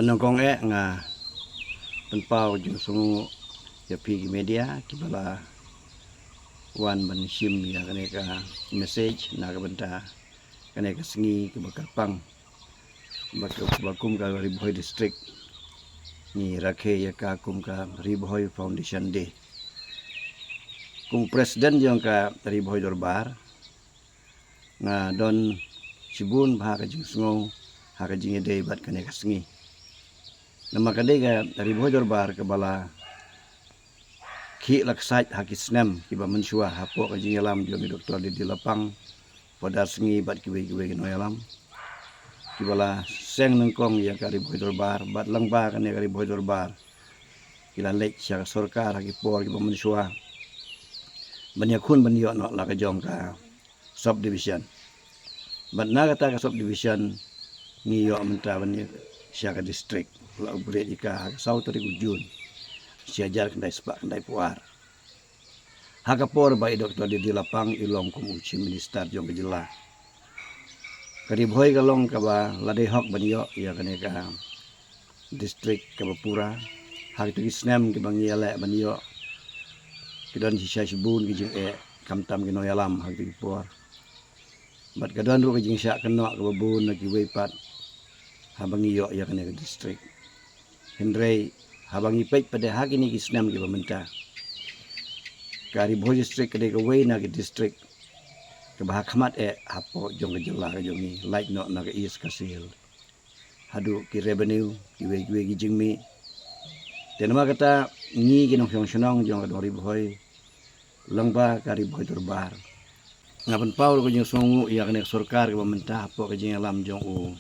Manongkong nga penpau jung sungu ya pi media kibala wan ban sim ya kane ka message na ka benta kane ka sengi ke bakapang bakum ka Riboy district ni rakhe ya ka kum ka Riboy Foundation Day kum presiden jong ka Riboy Dorbar nga don sibun bah ka jing sungu ha ka jing day bat kane ka sengi nama kadega Riboy Dorbar ke bala ki laksaj hakis nem kiba mensua hapo ka jing alam jong doktor di lapang pada sengi bat kiwe no alam kibala seng nengkong ya ka Riboy Dorbar bat langba ka ne ka Riboy Dorbar kila lek sya sarkar haki por kiba mensua banyakun banyo no la ka jong ka subdivision bat na kata ka subdivision ngiyo menta bani sya ka district la ubret ika sau tari ujun siajar kendai sepak kendai puar hakapor bai doktor di lapang ilong kum uci minister jong kejela Riboy kalong kaba ladai hok banyo ya kane ka district ka Bapura hak tu isnem ke bangi ale banyo kidon sisa sibun ki jing kamtam ki noyalam hak tu puar bat kadon ru ki jing syak kenok ke babun ki weipat habangi yo ya kane ka district Hendrei habangi pek pada hak ini kisnam ki pementa. Ka Riboy district kade ka wei na ki district ke bahak khamat hapo jong ke jela ka jong ni like no na ka is kasil. Hadu ki revenue ki wei ki jingmi. Tenama kata ni ki nong sonong jong ka Riboy langba ka Riboy Dorbar. Ngapan paul ko jong songu ya kane sarkar ke pementa hapo ka jing alam jong u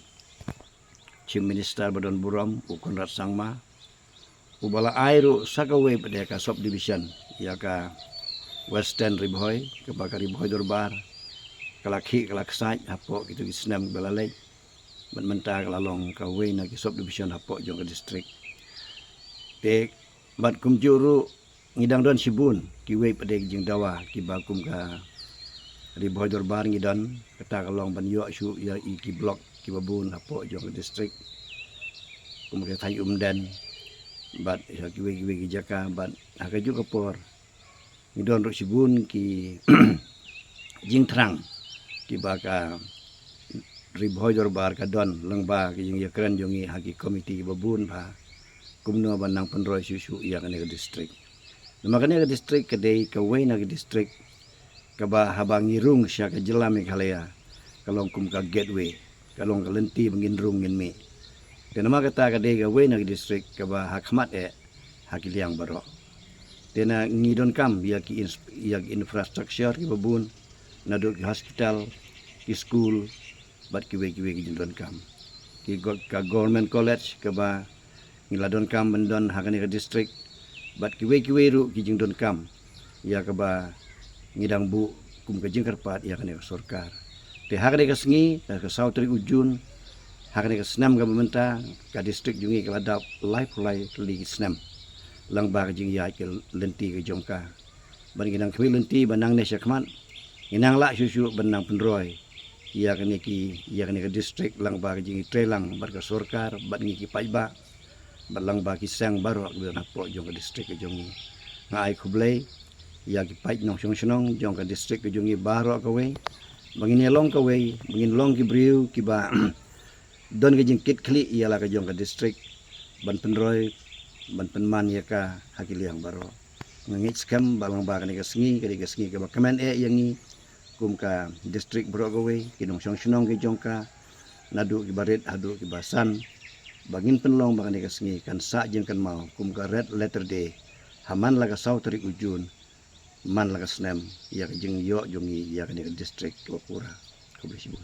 Chief Minister Badon Buram Konrad Sangma ubala airu sakawe pada ka subdivision ya ka Western Riboy ke bakar Riboy Dorbar kalaki kalaksaj hapo gitu isnam balalai mentah kalalong ka we na ki subdivision hapo jong ka district te bat kum juru ngidang don sibun ki we pada jing dawa ki bakum ka Riboy Dorbar ngidan kata kalong ban yo su ya iki blok ki babun hapo jong district kemudian thay umdan bat ya kiwe ki jaka bat hakaju kapor ngidon ro sibun ki jing terang ki baka Riboy Dorbar ka don lengba ki jing yakran jongi haki komiti babun ba kumno banang penroi susu iya kane ka district makanya ka district kadai ka we na ka district ka ba habang irung sya ka jelam kalaya kalong kum ka gateway kalong kalenti menginrung ngin mi tenama kata kadai ka we na district ka ba hakmat hakiliang baro tena ngidon kam ya ki infrastructure ki babun naduk ki hospital ki school bat ki we ki jindon kam ki ka government college ka ba ngiladon kam bendon hakane ka district bat ki we ru ki jindon kam ya ka ba ngidang bu kum ka jingkarpat ya kane ka sarkar te hakane ka sengi ka sautri ujun hakane ka senam ka pementa ka district jungi ka ladap life li senam lang ba ka jing ya ke lenti ka jongka ban ginang kwi lenti banang ne syakman ginang la susu banang penroi ya kane ka district lang ba ka jing trelang bar ka sarkar bat ngi ki paiba bat lang ba ki sang baro ka na po jong ka district ka jongi ngai khublei ya ki pai nong sonong jong ka district ka jongi baro ka we bangin long ka we bangin long ki briu ki ba don ka jing kit kli ialah ka jong ka district ban penroi ban penman ya ka hakiliang baro ngit skam balang ba ka sengi ka kemen yang ni kum ka district bro ka we kinong sonong ki jong ka nadu ki baret hadu ki basan bangin penlong ba ka sengi kan sa jeng kan mau kum ka red letter day haman la ka sautri ujun man la ka snem ya ka jing yo jongi ya ka district Bapura ko bisibun